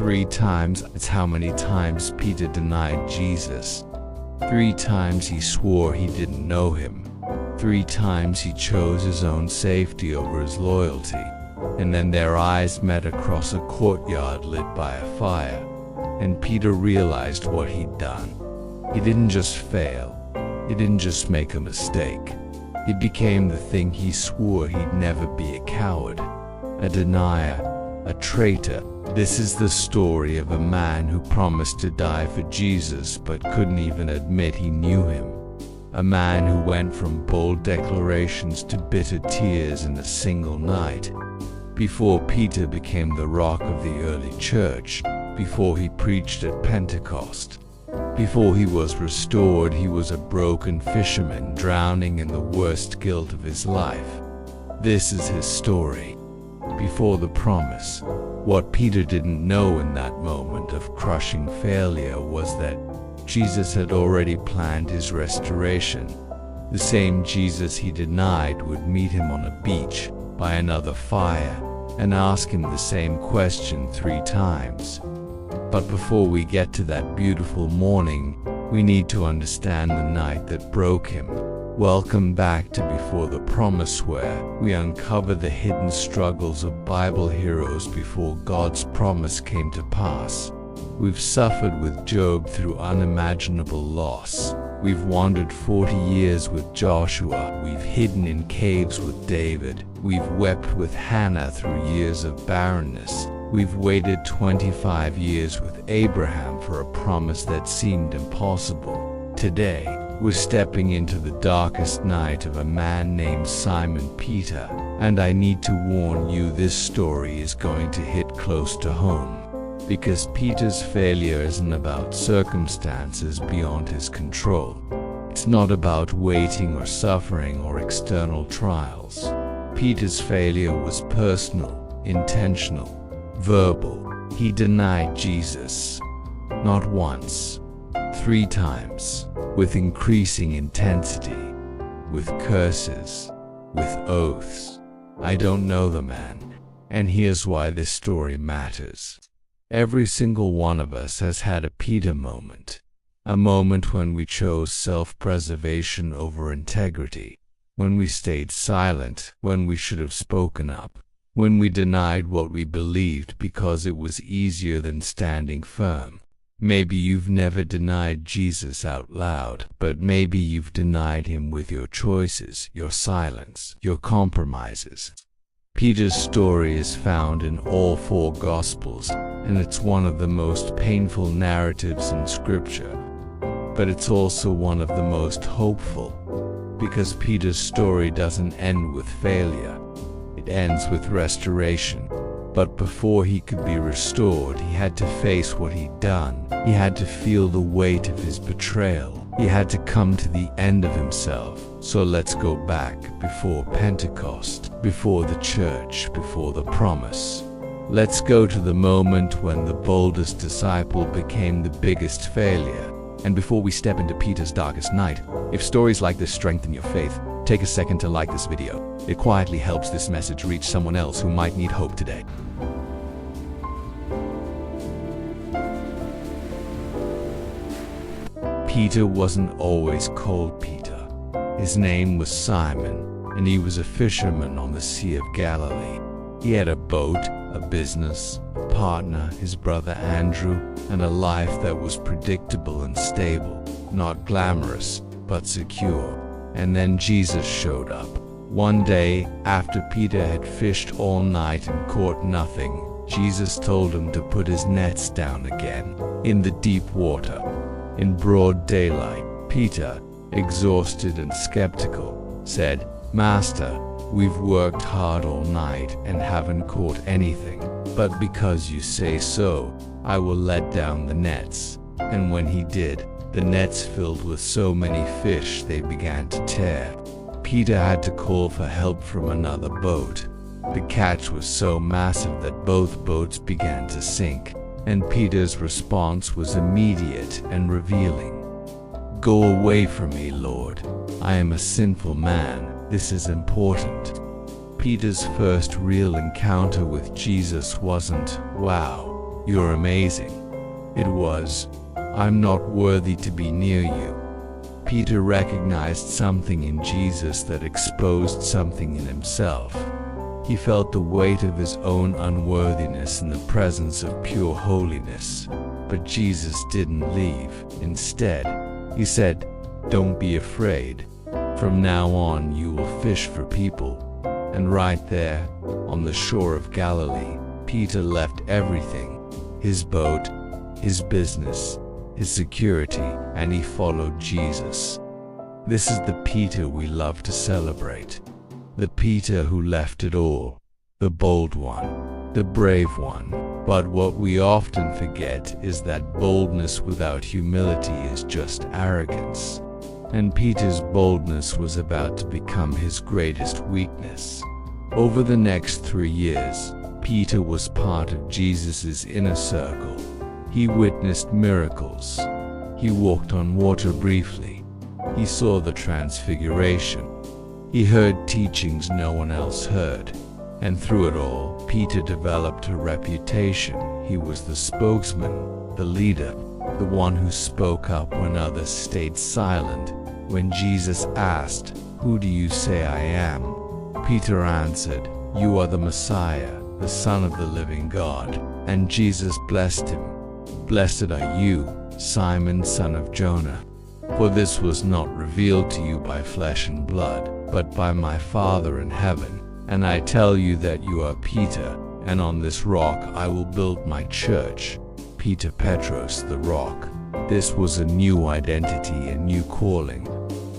3 times. It's how many times Peter denied Jesus. 3 times he swore he didn't know him. 3 times he chose his own safety over his loyalty. And then their eyes met across a courtyard lit by a fire. And Peter realized what he'd done. He didn't just fail. He didn't just make a mistake. He became the thing he swore he'd never be: a coward, a denier, a traitor. This is the story of a man who promised to die for Jesus but couldn't even admit he knew him. A man who went from bold declarations to bitter tears in a single night. Before Peter became the rock of the early church, before he preached at Pentecost, before he was restored, he was a broken fisherman drowning in the worst guilt of his life. This is his story. Before the promise. What Peter didn't know in that moment of crushing failure was that Jesus had already planned his restoration. The same Jesus he denied would meet him on a beach, by another fire, and ask him the same question 3 times. But before we get to that beautiful morning, we need to understand the night that broke him. Welcome back to Before the Promise, where we uncover the hidden struggles of Bible heroes before God's promise came to pass. We've suffered with Job through unimaginable loss. We've wandered 40 years with Joshua. We've hidden in caves with David. We've wept with Hannah through years of barrenness. We've waited 25 years with Abraham for a promise that seemed impossible. Today, we're stepping into the darkest night of a man named Simon Peter, and I need to warn you, this story is going to hit close to home. Because Peter's failure isn't about circumstances beyond his control. It's not about waiting or suffering or external trials. Peter's failure was personal, intentional, verbal. He denied Jesus. Not once, 3 times, with increasing intensity, with curses, with oaths. I don't know the man, and here's why this story matters. Every single one of us has had a Peter moment. A moment when we chose self-preservation over integrity. When we stayed silent when we should have spoken up. When we denied what we believed because it was easier than standing firm. Maybe you've never denied Jesus out loud, but maybe you've denied him with your choices, your silence, your compromises. Peter's story is found in all 4 Gospels, and it's one of the most painful narratives in Scripture. But it's also one of the most hopeful, because Peter's story doesn't end with failure. It ends with restoration. But before he could be restored, he had to face what he'd done. He had to feel the weight of his betrayal. He had to come to the end of himself. So let's go back before Pentecost, before the church, before the promise. Let's go to the moment when the boldest disciple became the biggest failure. And before we step into Peter's darkest night, if stories like this strengthen your faith, take a second to like this video. It quietly helps this message reach someone else who might need hope today. Peter wasn't always called Peter. His name was Simon, and he was a fisherman on the Sea of Galilee. He had a boat, a business, a partner, his brother Andrew, and a life that was predictable and stable, not glamorous, but secure. And then Jesus showed up. One day, after Peter had fished all night and caught nothing, Jesus told him to put his nets down again, in the deep water. In broad daylight, Peter, exhausted and skeptical, said, "Master, we've worked hard all night and haven't caught anything, but because you say so, I will let down the nets." And when he did, the nets filled with so many fish they began to tear. Peter had to call for help from another boat. The catch was so massive that both boats began to sink, and Peter's response was immediate and revealing. "Go away from me, Lord. I am a sinful man. This is important." Peter's first real encounter with Jesus wasn't, "Wow." "You're amazing." It was, "I'm not worthy to be near you." Peter recognized something in Jesus that exposed something in himself. He felt the weight of his own unworthiness in the presence of pure holiness. But Jesus didn't leave. Instead, he said, "Don't be afraid. From now on you will fish for people." And right there, on the shore of Galilee, Peter left everything: his boat, his business, his security, and he followed Jesus. This is the Peter we love to celebrate. The Peter who left it all. The bold one. The brave one. But what we often forget is that boldness without humility is just arrogance. And Peter's boldness was about to become his greatest weakness. Over the next 3 years, Peter was part of Jesus' inner circle. He witnessed miracles. He walked on water briefly. He saw the transfiguration. He heard teachings no one else heard. And through it all, Peter developed a reputation. He was the spokesman, the leader, the one who spoke up when others stayed silent. When Jesus asked, "Who do you say I am?" Peter answered, "You are the Messiah, the Son of the living God." And Jesus blessed him. "Blessed are you, Simon, son of Jonah. For this was not revealed to you by flesh and blood, but by my Father in heaven. And I tell you that you are Peter, and on this rock I will build my church." Peter Petros, the rock. This was a new identity, a new calling.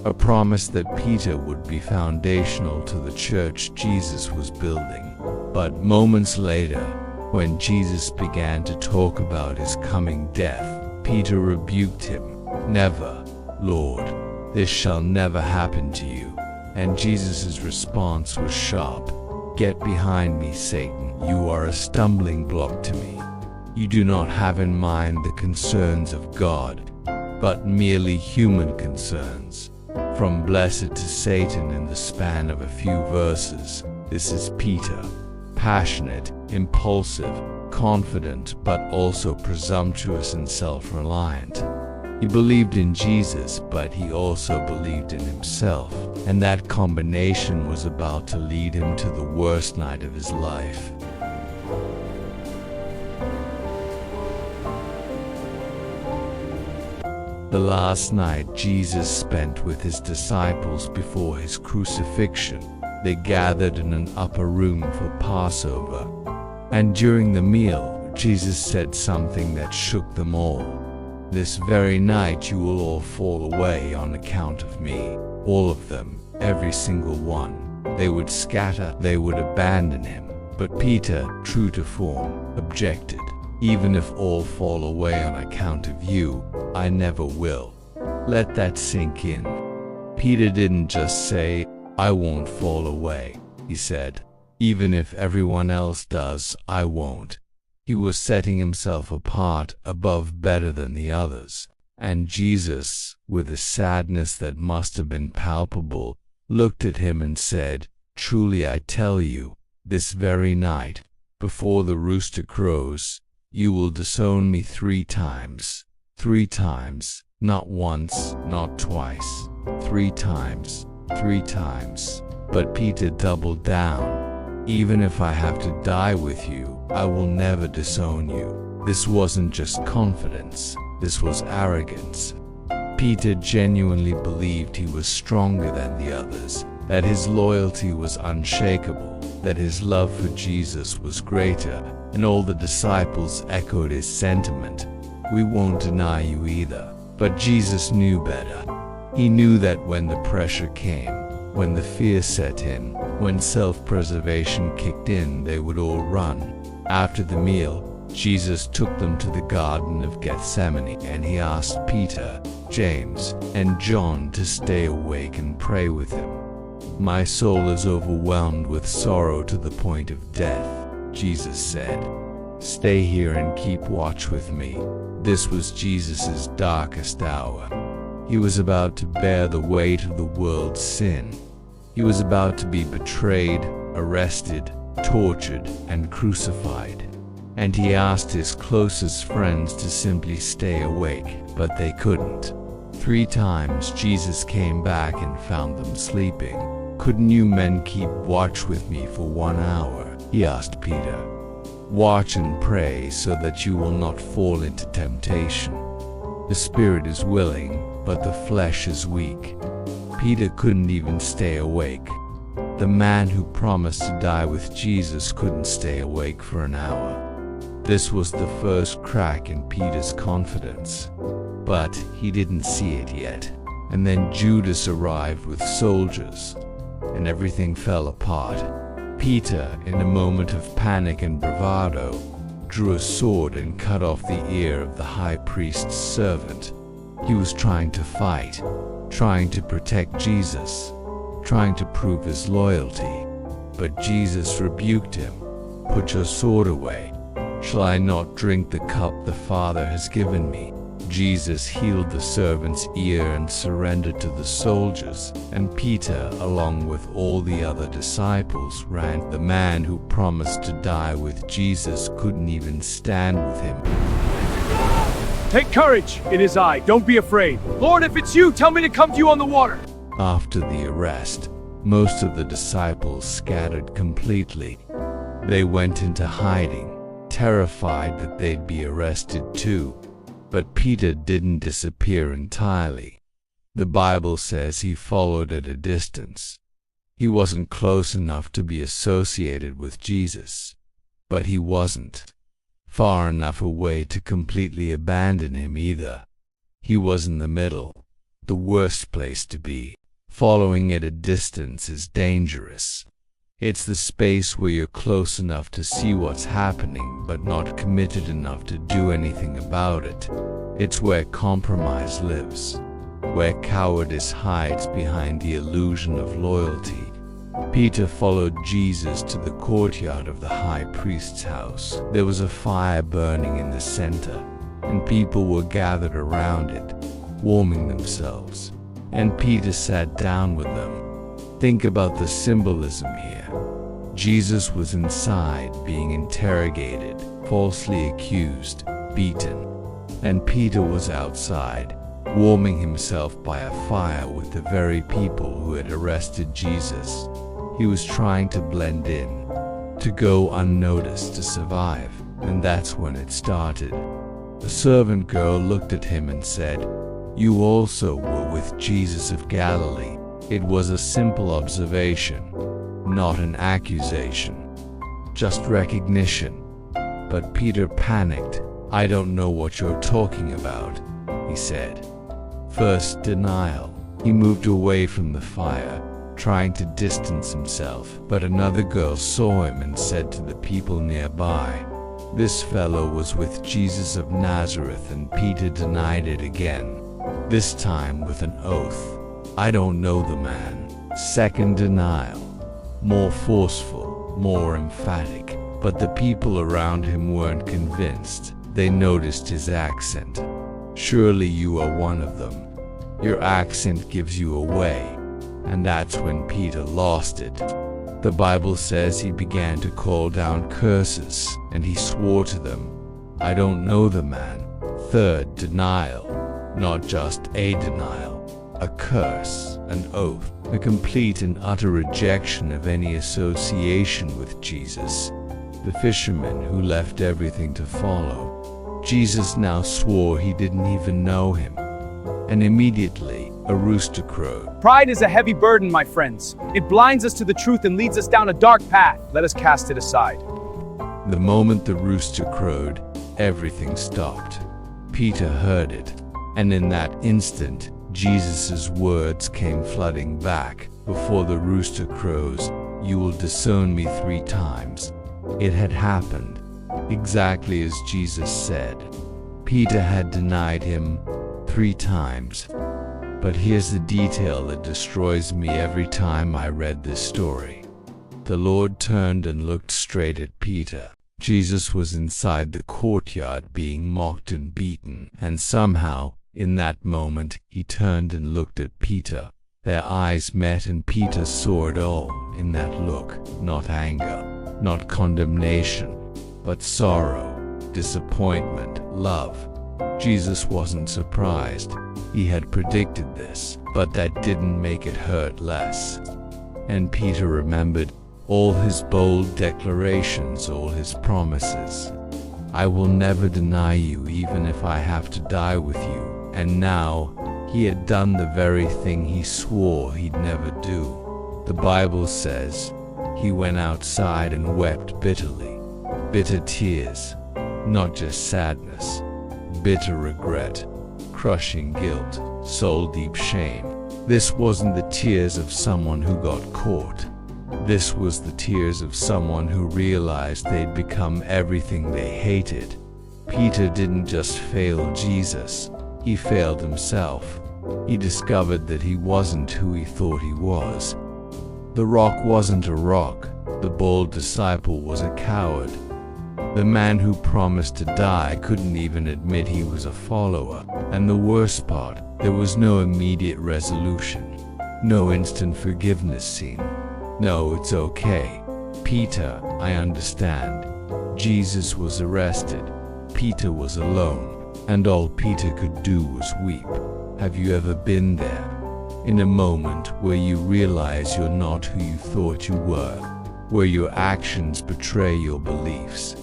A promise that Peter would be foundational to the church Jesus was building. But moments later, when Jesus began to talk about his coming death, Peter rebuked him. "Never, Lord, this shall never happen to you." And Jesus' response was sharp. "Get behind me, Satan. You are a stumbling block to me. You do not have in mind the concerns of God, but merely human concerns." From blessed to Satan in the span of a few verses, this is Peter. Passionate, impulsive, confident, but also presumptuous and self-reliant. He believed in Jesus, but he also believed in himself, and that combination was about to lead him to the worst night of his life. The last night Jesus spent with his disciples before his crucifixion. They gathered in an upper room for Passover. And during the meal, Jesus said something that shook them all. "This very night you will all fall away on account of me." All of them, every single one. They would scatter, they would abandon him. But Peter, true to form, objected. "Even if all fall away on account of you, I never will." Let that sink in. Peter didn't just say, "I won't fall away." He said, "Even if everyone else does, I won't." He was setting himself apart, above, better than the others. And Jesus, with a sadness that must have been palpable, looked at him and said, "Truly I tell you, this very night, before the rooster crows, you will disown me 3 times. 3 times, not once, not twice. 3 times, 3 times. But Peter doubled down. "Even if I have to die with you, I will never disown you." This wasn't just confidence, this was arrogance. Peter genuinely believed he was stronger than the others, that his loyalty was unshakable, that his love for Jesus was greater, and all the disciples echoed his sentiment. "We won't deny you either." But Jesus knew better. He knew that when the pressure came, when the fear set in, when self-preservation kicked in, they would all run. After the meal, Jesus took them to the Garden of Gethsemane, and he asked Peter, James, and John to stay awake and pray with him. "My soul is overwhelmed with sorrow to the point of death," Jesus said. "Stay here and keep watch with me." This was Jesus' darkest hour. He was about to bear the weight of the world's sin. He was about to be betrayed, arrested, tortured, and crucified. and he asked his closest friends to simply stay awake, but they couldn't. 3 times Jesus came back and found them sleeping. "Couldn't you men keep watch with me for 1 hour?" he asked Peter. "Watch and pray so that you will not fall into temptation. The spirit is willing, but the flesh is weak." Peter couldn't even stay awake. The man who promised to die with Jesus couldn't stay awake for an hour. This was the first crack in Peter's confidence. But he didn't see it yet. And then Judas arrived with soldiers, and everything fell apart. Peter, in a moment of panic and bravado, drew a sword and cut off the ear of the high priest's servant. He was trying to fight, trying to protect Jesus, trying to prove his loyalty. But Jesus rebuked him. "Put your sword away. Shall I not drink the cup the Father has given me?" Jesus healed the servant's ear and surrendered to the soldiers, and Peter, along with all the other disciples, ran. The man who promised to die with Jesus couldn't even stand with him. "Take courage, it is I, don't be afraid. Lord, if it's you, tell me to come to you on the water." After the arrest, most of the disciples scattered completely. They went into hiding, terrified that they'd be arrested too. But Peter didn't disappear entirely. The Bible says he followed at a distance. He wasn't close enough to be associated with Jesus, but he wasn't far enough away to completely abandon him either. He was in the middle, the worst place to be. Following at a distance is dangerous. It's the space where you're close enough to see what's happening but not committed enough to do anything about it. It's where compromise lives, where cowardice hides behind the illusion of loyalty. Peter followed Jesus to the courtyard of the high priest's house. There was a fire burning in the center, and people were gathered around it, warming themselves. And Peter sat down with them. Think about the symbolism here. Jesus was inside, being interrogated, falsely accused, beaten. And Peter was outside, warming himself by a fire with the very people who had arrested Jesus. He was trying to blend in, to go unnoticed to survive, and that's when it started. The servant girl looked at him and said, "You also were with Jesus of Galilee." It was a simple observation, not an accusation, just recognition. But Peter panicked. "I don't know what you're talking about," he said. First, denial. He moved away from the fire, trying to distance himself. But another girl saw him and said to the people nearby, "This fellow was with Jesus of Nazareth," and Peter denied it again, this time with an oath. "I don't know the man." Second denial, more forceful, more emphatic. But the people around him weren't convinced. They noticed his accent. "Surely you are one of them. Your accent gives you away." And that's when Peter lost it. The Bible says he began to call down curses, and he swore to them, "I don't know the man." Third denial, not just a denial, a curse, an oath, a complete and utter rejection of any association with Jesus, the fisherman who left everything to follow. Jesus now swore he didn't even know him. And immediately, a rooster crowed. Pride is a heavy burden, my friends. It blinds us to the truth and leads us down a dark path. Let us cast it aside. The moment the rooster crowed, everything stopped. Peter heard it, and in that instant, Jesus' words came flooding back. "Before the rooster crows, you will disown me 3 times. It had happened, exactly as Jesus said. Peter had denied him 3 times. But here's the detail that destroys me every time I read this story. The Lord turned and looked straight at Peter. Jesus was inside the courtyard being mocked and beaten, and somehow, in that moment, he turned and looked at Peter. Their eyes met, and Peter saw it all in that look. Not anger, not condemnation, but sorrow, disappointment, love. Jesus wasn't surprised. He had predicted this, but that didn't make it hurt less. And Peter remembered all his bold declarations, all his promises. I will never deny you, even if I have to die with you. And now, he had done the very thing he swore he'd never do. The Bible says, he went outside and wept bitterly. Bitter tears, not just sadness, bitter regret, crushing guilt, soul-deep shame. This wasn't the tears of someone who got caught. This was the tears of someone who realized they'd become everything they hated. Peter didn't just fail Jesus, he failed himself. He discovered that he wasn't who he thought he was. The rock wasn't a rock. The bold disciple was a coward. The man who promised to die couldn't even admit he was a follower. And the worst part, there was no immediate resolution. No instant forgiveness scene. No, it's okay, Peter, I understand. Jesus was arrested. Peter was alone. And all Peter could do was weep. Have you ever been there? In a moment where you realize you're not who you thought you were, where your actions betray your beliefs,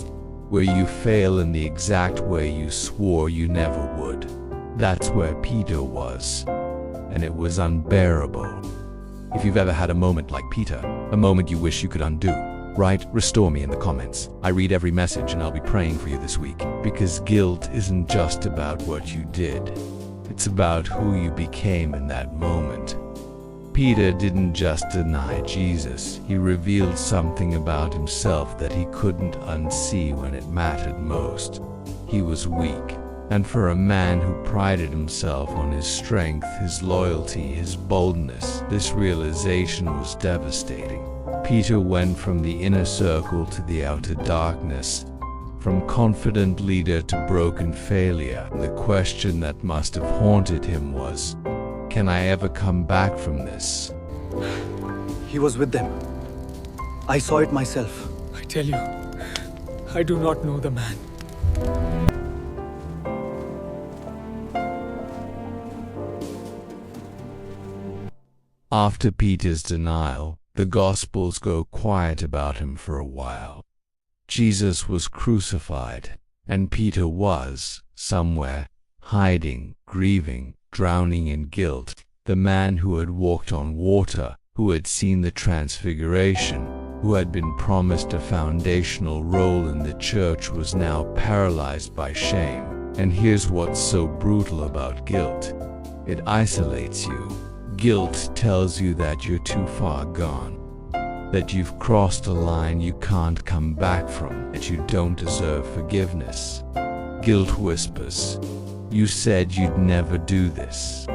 where you fail in the exact way you swore you never would. That's where Peter was, and it was unbearable. If you've ever had a moment like Peter, a moment you wish you could undo, write "Restore me" in the comments. I read every message and I'll be praying for you this week, because guilt isn't just about what you did. It's about who you became in that moment. Peter didn't just deny Jesus, he revealed something about himself that he couldn't unsee when it mattered most. He was weak, and for a man who prided himself on his strength, his loyalty, his boldness, this realization was devastating. Peter went from the inner circle to the outer darkness, from confident leader to broken failure. The question that must have haunted him was, can I ever come back from this? He was with them. I saw it myself. I tell you, I do not know the man. After Peter's denial, the Gospels go quiet about him for a while. Jesus was crucified, and Peter was, somewhere, hiding, grieving, drowning in guilt. The man who had walked on water, who had seen the transfiguration, who had been promised a foundational role in the church, was now paralyzed by shame. And here's what's so brutal about guilt. It isolates you. Guilt tells you that you're too far gone, that you've crossed a line you can't come back from, that you don't deserve forgiveness. Guilt whispers, you said you'd never do this,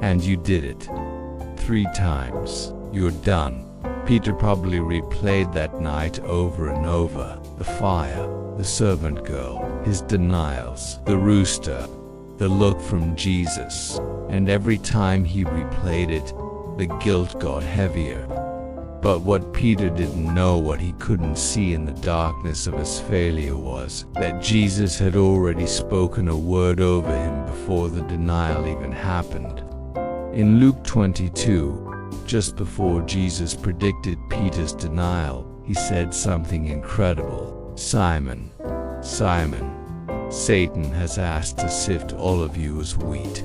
and you did it. 3 times. You're done. Peter probably replayed that night over and over. The fire, the servant girl, his denials, the rooster, the look from Jesus. And every time he replayed it, the guilt got heavier. But what Peter didn't know, what he couldn't see in the darkness of his failure, was that Jesus had already spoken a word over him before the denial even happened. In Luke 22, just before Jesus predicted Peter's denial, he said something incredible. Simon, Simon, Satan has asked to sift all of you as wheat.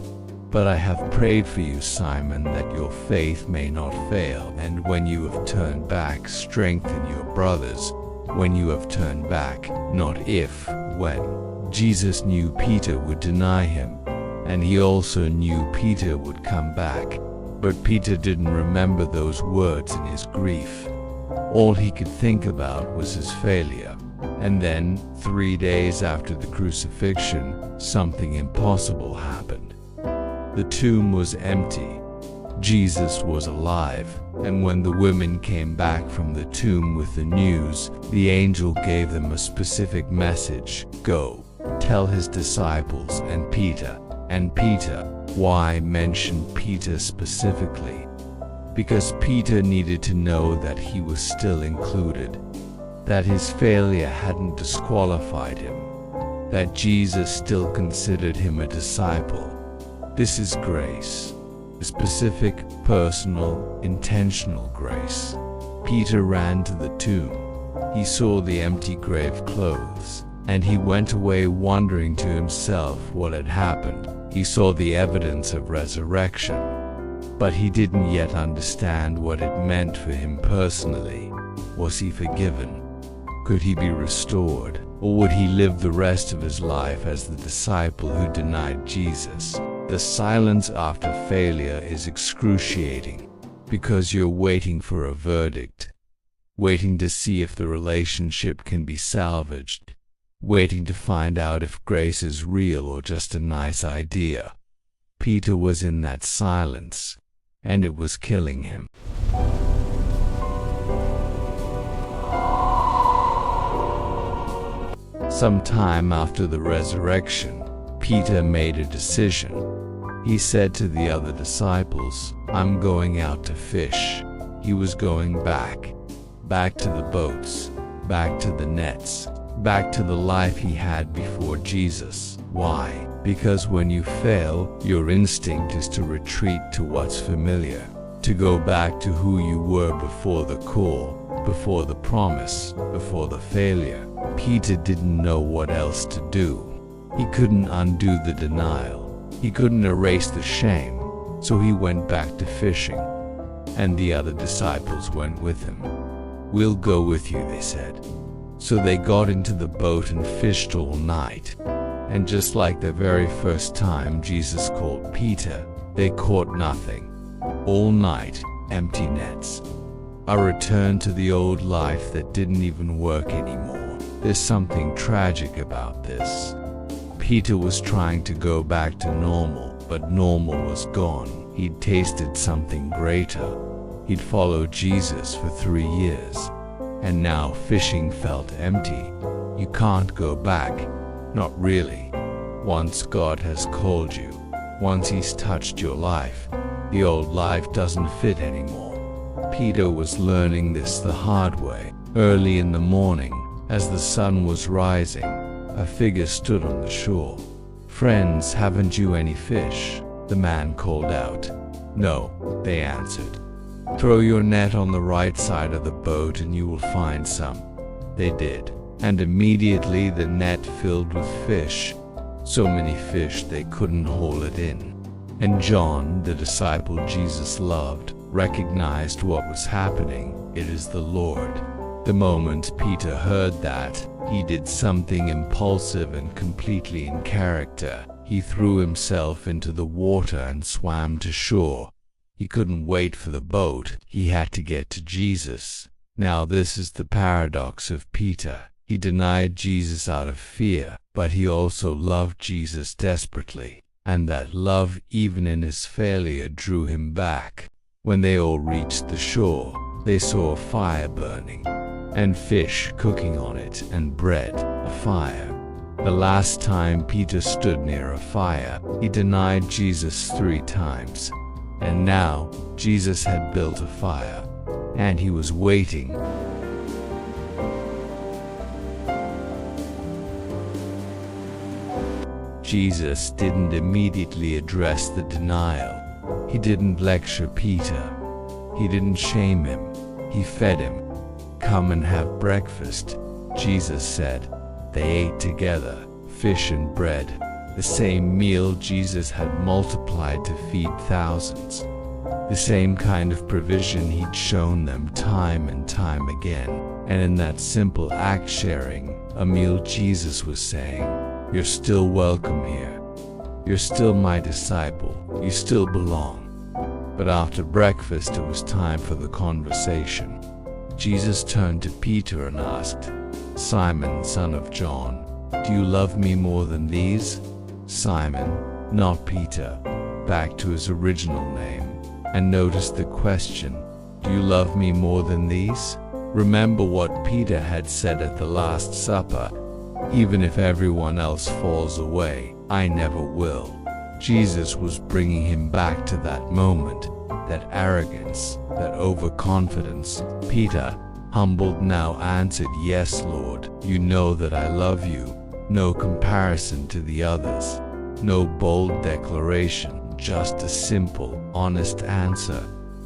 But I have prayed for you, Simon, that your faith may not fail. And when you have turned back, strengthen your brothers. When you have turned back, not if, when. Jesus knew Peter would deny him, and he also knew Peter would come back. But Peter didn't remember those words in his grief. All he could think about was his failure. And then, 3 days after the crucifixion, something impossible happened. The tomb was empty. Jesus was alive, and when the women came back from the tomb with the news, the angel gave them a specific message. Go, tell his disciples and Peter. And Peter. Why mention Peter specifically? Because Peter needed to know that he was still included. that his failure hadn't disqualified him, that Jesus still considered him a disciple. This is grace, a specific, personal, intentional grace. Peter ran to the tomb. He saw the empty grave clothes, and he went away wondering to himself what had happened. He saw the evidence of resurrection, but he didn't yet understand what it meant for him personally. Was he forgiven? Could he be restored? Or would he live the rest of his life as the disciple who denied Jesus? The silence after failure is excruciating, because you're waiting for a verdict, waiting to see if the relationship can be salvaged, waiting to find out if grace is real or just a nice idea. Peter was in that silence, and it was killing him. Sometime after the resurrection, Peter made a decision. He said to the other disciples, "I'm going out to fish." He was going back to the boats, back to the nets, back to the life he had before Jesus. Why? Because when you fail, your instinct is to retreat to what's familiar, to go back to who you were before the call, before the promise, before the failure. Peter didn't know what else to do. He couldn't undo the denial. He couldn't erase the shame, so he went back to fishing. And the other disciples went with him. "We'll go with you," they said. So they got into the boat and fished all night. And just like the very first time Jesus called Peter, they caught nothing. All night, empty nets. A return to the old life that didn't even work anymore. There's something tragic about this. Peter was trying to go back to normal, but normal was gone. He'd tasted something greater. He'd followed Jesus for 3 years, and now fishing felt empty. You can't go back. Not really. Once God has called you, once He's touched your life, the old life doesn't fit anymore. Peter was learning this the hard way. Early in the morning, as the sun was rising, a figure stood on the shore. "Friends, haven't you any fish?" the man called out. "No," they answered. "Throw your net on the right side of the boat and you will find some." They did, and immediately the net filled with fish, so many fish they couldn't haul it in. And John, the disciple Jesus loved, recognized what was happening. It is the Lord. The moment Peter heard that, he did something impulsive and completely in character. He threw himself into the water and swam to shore. He couldn't wait for the boat. He had to get to Jesus. Now this is the paradox of Peter. He denied Jesus out of fear, but he also loved Jesus desperately. And that love, even in his failure, drew him back. When they all reached the shore, they saw a fire burning, and fish cooking on it, and bread, a fire. The last time Peter stood near a fire, he denied Jesus 3 times. And now, Jesus had built a fire, and he was waiting. Jesus didn't immediately address the denial. He didn't lecture Peter. He didn't shame him. He fed him. "Come and have breakfast," Jesus said. They ate together, fish and bread, the same meal Jesus had multiplied to feed thousands. The same kind of provision he'd shown them time and time again. And in that simple act sharing, a meal, Jesus was saying, "You're still welcome here. You're still my disciple. You still belong." But after breakfast, it was time for the conversation. Jesus turned to Peter and asked, "Simon, son of John, do you love me more than these?" Simon, not Peter, back to his original name. And notice the question, "Do you love me more than these?" Remember what Peter had said at the Last Supper, "Even if everyone else falls away, I never will." Jesus was bringing him back to that moment, that arrogance, that overconfidence. "Peter, humbled now answered, "Yes, Lord, you know that I love you." No comparison to the others. No bold declaration, just a simple, honest answer.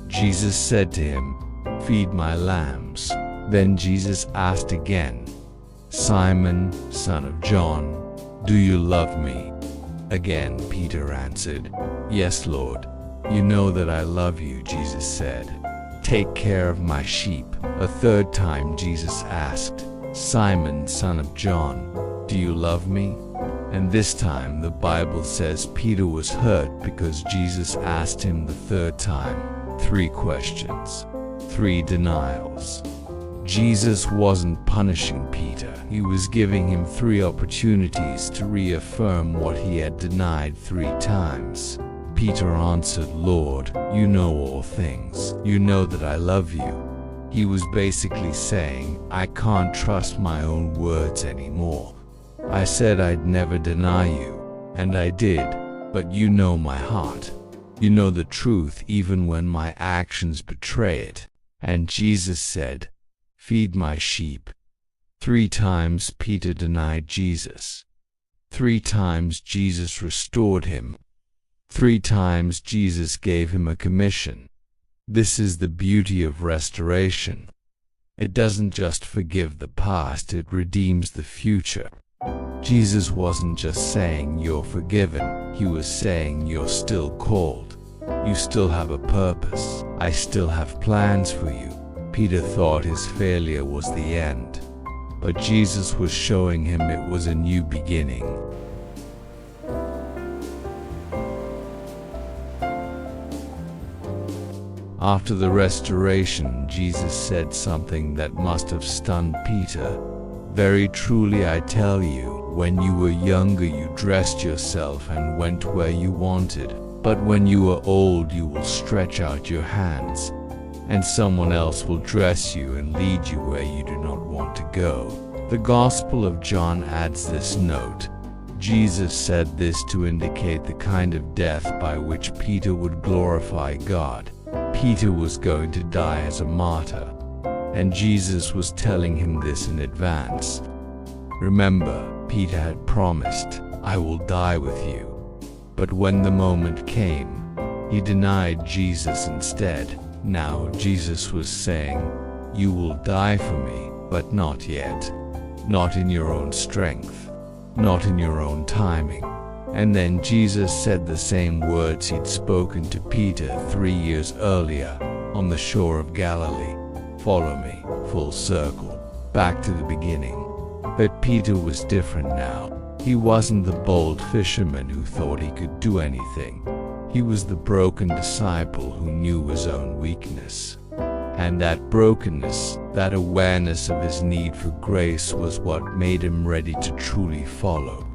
Jesus said to him, "Feed my lambs." Then Jesus asked again, "Simon, son of John, do you love me?" Again Peter answered, "Yes, Lord, you know that I love you." Jesus said, "Take care of my sheep." A third time Jesus asked, "Simon, son of John, do you love me?" And this time the Bible says Peter was hurt because Jesus asked him the third time. 3 questions, 3 denials. Jesus wasn't punishing Peter. He was giving him 3 opportunities to reaffirm what he had denied 3 times. Peter answered, "Lord, you know all things. You know that I love you." He was basically saying, "I can't trust my own words anymore. I said I'd never deny you, and I did, but you know my heart. You know the truth even when my actions betray it." And Jesus said, "Feed my sheep." 3 times Peter denied Jesus. 3 times Jesus restored him. 3 times Jesus gave him a commission. This is the beauty of restoration. It doesn't just forgive the past, it redeems the future. Jesus wasn't just saying you're forgiven, he was saying you're still called. You still have a purpose. I still have plans for you. Peter thought his failure was the end, but Jesus was showing him it was a new beginning. After the restoration, Jesus said something that must have stunned Peter. "Very truly I tell you, when you were younger you dressed yourself and went where you wanted. But when you are old you will stretch out your hands, and someone else will dress you and lead you where you do not want to go." The Gospel of John adds this note. Jesus said this to indicate the kind of death by which Peter would glorify God. Peter was going to die as a martyr, and Jesus was telling him this in advance. Remember, Peter had promised, "I will die with you." But when the moment came, he denied Jesus instead. Now Jesus was saying, "You will die for me, but not yet. Not in your own strength. Not in your own timing." And then Jesus said the same words he'd spoken to Peter 3 years earlier on the shore of Galilee. "Follow me," full circle, back to the beginning. But Peter was different now. He wasn't the bold fisherman who thought he could do anything. He was the broken disciple who knew his own weakness. And that brokenness, that awareness of his need for grace was what made him ready to truly follow.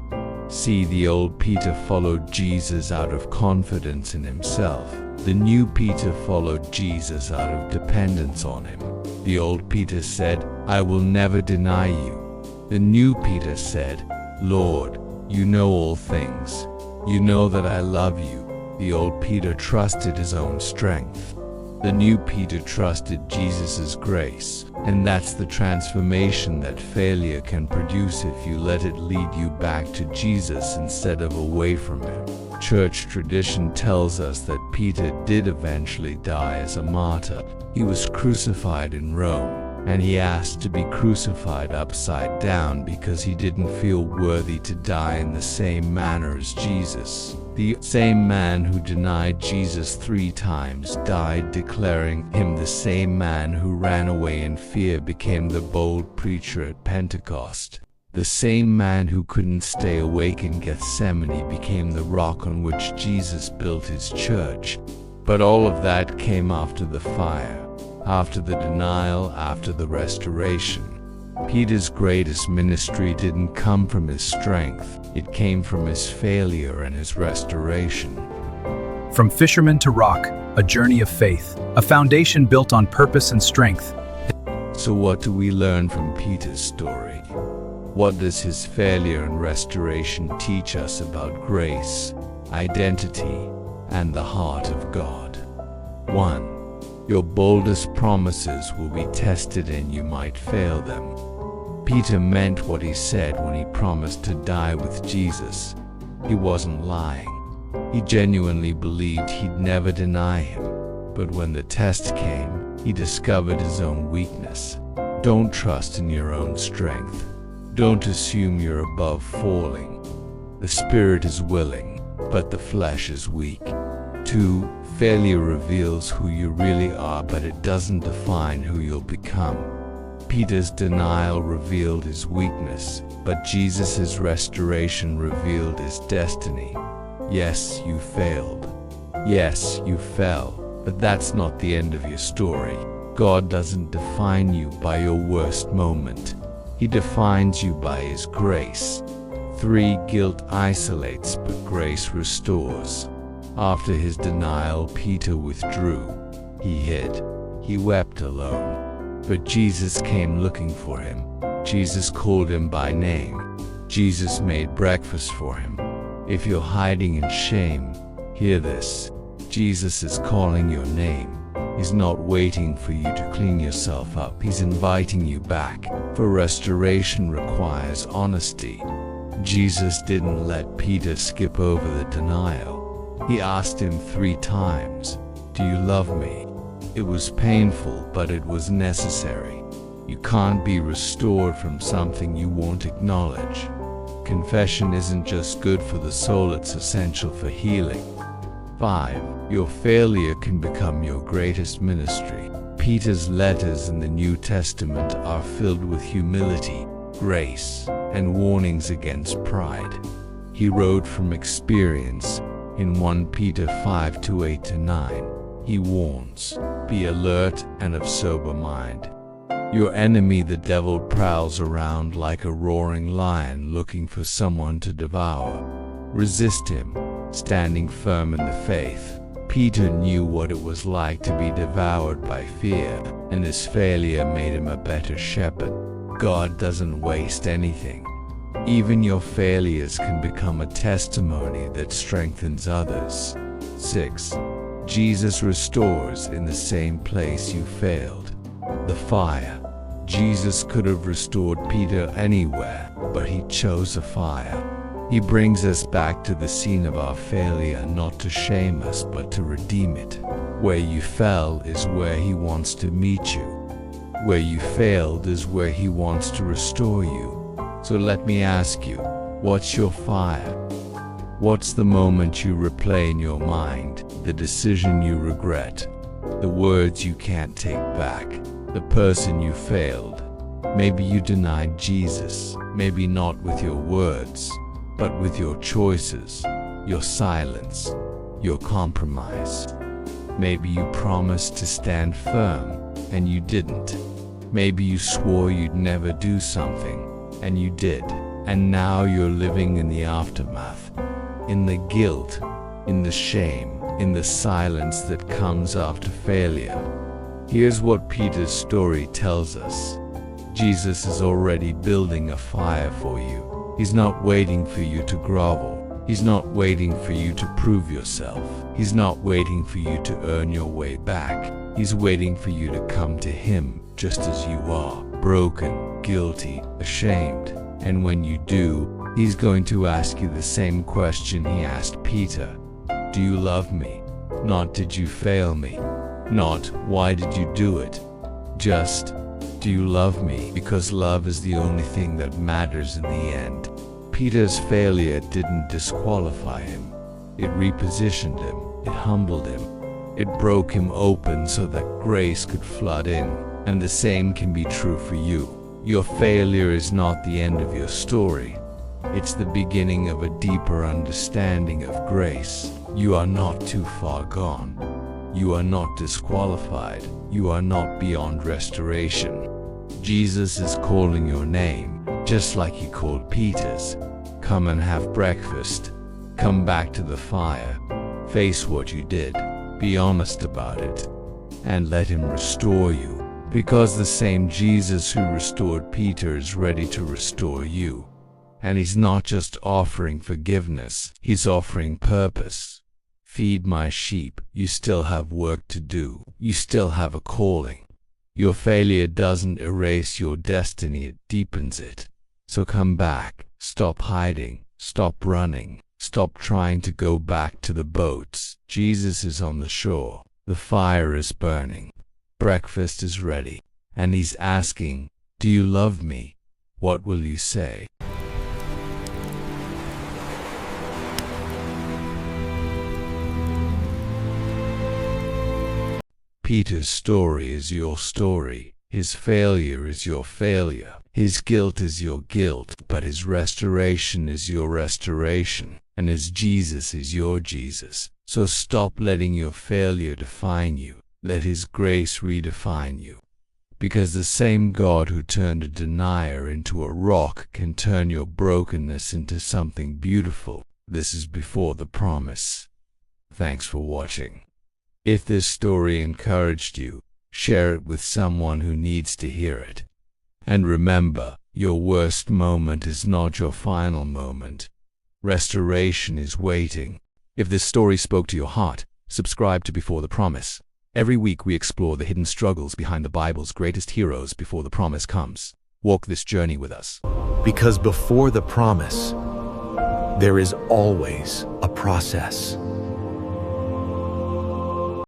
See, the old Peter followed Jesus out of confidence in himself. The new Peter followed Jesus out of dependence on him. The old Peter said, "I will never deny you." The new Peter said, "Lord, you know all things. You know that I love you." The old Peter trusted his own strength. The new Peter trusted Jesus' grace. And that's the transformation that failure can produce if you let it lead you back to Jesus instead of away from him. Church tradition tells us that Peter did eventually die as a martyr. He was crucified in Rome, and he asked to be crucified upside down because he didn't feel worthy to die in the same manner as Jesus. The same man who denied Jesus 3 times died declaring him the same man who ran away in fear became the bold preacher at Pentecost. The same man who couldn't stay awake in Gethsemane became the rock on which Jesus built his church. But all of that came after the fire, after the denial, after the restoration. Peter's greatest ministry didn't come from his strength, it came from his failure and his restoration. From fisherman to rock, a journey of faith, a foundation built on purpose and strength. So what do we learn from Peter's story? What does his failure and restoration teach us about grace, identity, and the heart of God? 1. Your boldest promises will be tested and you might fail them. Peter meant what he said when he promised to die with Jesus. He wasn't lying. He genuinely believed he'd never deny him. But when the test came, he discovered his own weakness. Don't trust in your own strength. Don't assume you're above falling. The spirit is willing, but the flesh is weak. 2. Failure reveals who you really are, but it doesn't define who you'll become. Peter's denial revealed his weakness, but Jesus' restoration revealed his destiny. Yes, you failed. Yes, you fell. But that's not the end of your story. God doesn't define you by your worst moment. He defines you by His grace. 3. Guilt isolates, but grace restores. After his denial, Peter withdrew. He hid. He wept alone. But Jesus came looking for him. Jesus called him by name. Jesus made breakfast for him. If you're hiding in shame, hear this. Jesus is calling your name. He's not waiting for you to clean yourself up. He's inviting you back. For restoration requires honesty. Jesus didn't let Peter skip over the denial. He asked him 3 times, "Do you love me?" It was painful, but it was necessary. You can't be restored from something you won't acknowledge. Confession isn't just good for the soul, it's essential for healing. 5. Your failure can become your greatest ministry. Peter's letters in the New Testament are filled with humility, grace, and warnings against pride. He wrote from experience. In 1 Peter 5:8-9, he warns, "Be alert and of sober mind." Your enemy, the devil, prowls around like a roaring lion looking for someone to devour. Resist him, standing firm in the faith. Peter knew what it was like to be devoured by fear, and his failure made him a better shepherd. God doesn't waste anything. Even your failures can become a testimony that strengthens others. 6. Jesus restores in the same place you failed. The fire. Jesus could have restored Peter anywhere, but he chose a fire. He brings us back to the scene of our failure, not to shame us, but to redeem it. Where you fell is where He wants to meet you. Where you failed is where He wants to restore you. So let me ask you, what's your fire? What's the moment you replay in your mind, the decision you regret, the words you can't take back, the person you failed? Maybe you denied Jesus, maybe not with your words, but with your choices, your silence, your compromise. Maybe you promised to stand firm, and you didn't. Maybe you swore you'd never do something, and you did. And now you're living in the aftermath, in the guilt, in the shame, in the silence that comes after failure. Here's what Peter's story tells us. Jesus is already building a fire for you. He's not waiting for you to grovel. He's not waiting for you to prove yourself. He's not waiting for you to earn your way back. He's waiting for you to come to Him just as you are, broken, guilty, ashamed. And when you do, He's going to ask you the same question He asked Peter. Do you love me? Not did you fail me? Not why did you do it? Just, do you love me? Because love is the only thing that matters in the end. Peter's failure didn't disqualify him. It repositioned him. It humbled him. It broke him open so that grace could flood in. And the same can be true for you. Your failure is not the end of your story. It's the beginning of a deeper understanding of grace. You are not too far gone. You are not disqualified. You are not beyond restoration. Jesus is calling your name, just like He called Peter's. Come and have breakfast. Come back to the fire. Face what you did. Be honest about it. And let Him restore you. Because the same Jesus who restored Peter is ready to restore you. And He's not just offering forgiveness, He's offering purpose. Feed my sheep. You still have work to do. You still have a calling. Your failure doesn't erase your destiny, it deepens it. So come back. Stop hiding. Stop running. Stop trying to go back to the boats. Jesus is on the shore. The fire is burning. Breakfast is ready. And he's asking, do you love me? What will you say? Peter's story is your story. His failure is your failure. His guilt is your guilt, but his restoration is your restoration, and his Jesus is your Jesus. So stop letting your failure define you. Let his grace redefine you. Because the same God who turned a denier into a rock can turn your brokenness into something beautiful. This is before the promise. Thanks for watching. If this story encouraged you, share it with someone who needs to hear it. And remember, your worst moment is not your final moment. Restoration is waiting. If this story spoke to your heart, subscribe to Before the Promise. Every week we explore the hidden struggles behind the Bible's greatest heroes before the promise comes. Walk this journey with us. Because before the promise, there is always a process.